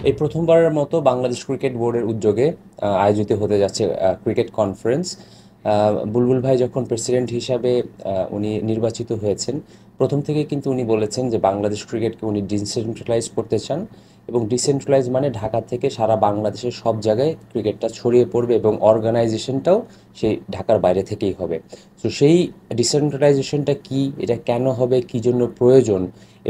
এই প্রথমবারের মতো বাংলাদেশ ক্রিকেট বোর্ডের উদ্যোগে আয়োজিত হতে যাচ্ছে ক্রিকেট কনফারেন্স। বুলবুল ভাই যখন প্রেসিডেন্ট হিসাবে উনি নির্বাচিত হয়েছেন, প্রথম থেকে কিন্তু উনি বলেছেন যে বাংলাদেশ ক্রিকেটকে উনি ডিসেন্ট্রালাইজ করতে চান, এবং ডিসেন্ট্রালাইজ মানে ঢাকা থেকে সারা বাংলাদেশের সব জায়গায় ক্রিকেটটা ছড়িয়ে পড়বে এবং অর্গানাইজেশনটাও সেই ঢাকার বাইরে থেকেই হবে। তো সেই ডিসেন্ট্রালাইজেশনটা কি, এটা কেন হবে, কী জন্য প্রয়োজন,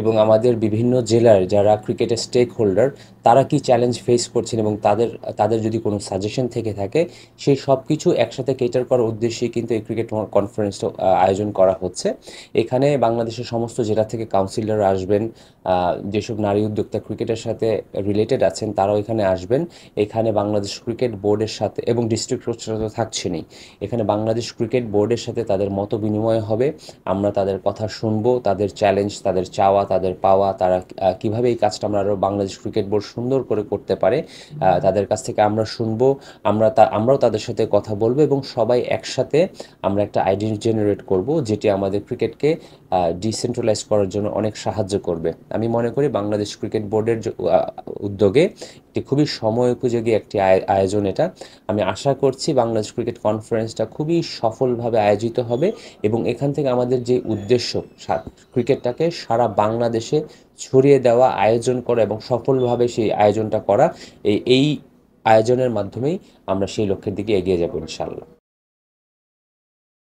এবং আমাদের বিভিন্ন জেলার যারা ক্রিকেটের স্টেক হোল্ডার তারা কি চ্যালেঞ্জ ফেস করছেন, এবং তাদের তাদের যদি কোনো সাজেশন থেকে থাকে, সেই সব কিছু একসাথে কেটার করার উদ্দেশ্যেই কিন্তু এই ক্রিকেট কনফারেন্সটা আয়োজন করা হচ্ছে। এখানে বাংলাদেশের সমস্ত জেলা থেকে কাউন্সিলর আসবেন, যেসব নারী উদ্যোক্তা ক্রিকেটের সাথে রিলেটেড আছেন তারাও এখানে আসবেন। এখানে বাংলাদেশ ক্রিকেট বোর্ডের সাথে এবং ডিস্ট্রিক্ট কোচরা তো থাকছেনই, এখানে বাংলাদেশ ক্রিকেট বোর্ডের সাথে তাদের মত বিনিময় হবে। আমরা তাদের কথা শুনবো, তাদের চ্যালেঞ্জ, তাদের চাওয়া, তাদের পাওয়া, তারা কিভাবে এই কাজটা আমরা আরও বাংলাদেশ ক্রিকেট বোর্ড সুন্দর করে করতে পারে, তাদের কাছ থেকে আমরা শুনবো। আমরাও তাদের সাথে কথা বলবো, এবং সবাই একসাথে আমরা একটা আইডিয়া জেনারেট করব, যেটি আমাদের ক্রিকেটকে ডিসেন্ট্রালাইজ করার জন্য অনেক সাহায্য করবে। আমি মনে করি বাংলাদেশ ক্রিকেট বোর্ডের উদ্যোগে একটি খুবই সময় উপযোগী একটি আয়োজন এটা। আমি আশা করছি বাংলাদেশ ক্রিকেট কনফারেন্সটা খুবই সফলভাবে আয়োজিত হবে, এবং এখান থেকে আমাদের যে উদ্দেশ্য, ক্রিকেটটাকে সারা বাংলাদেশে ছড়িয়ে দেওয়া, আয়োজন করা এবং সফলভাবে সেই আয়োজনটা করা, এই আয়োজনের মাধ্যমেই আমরা সেই লক্ষ্যের দিকে এগিয়ে যাব ইনশাল্লাহ।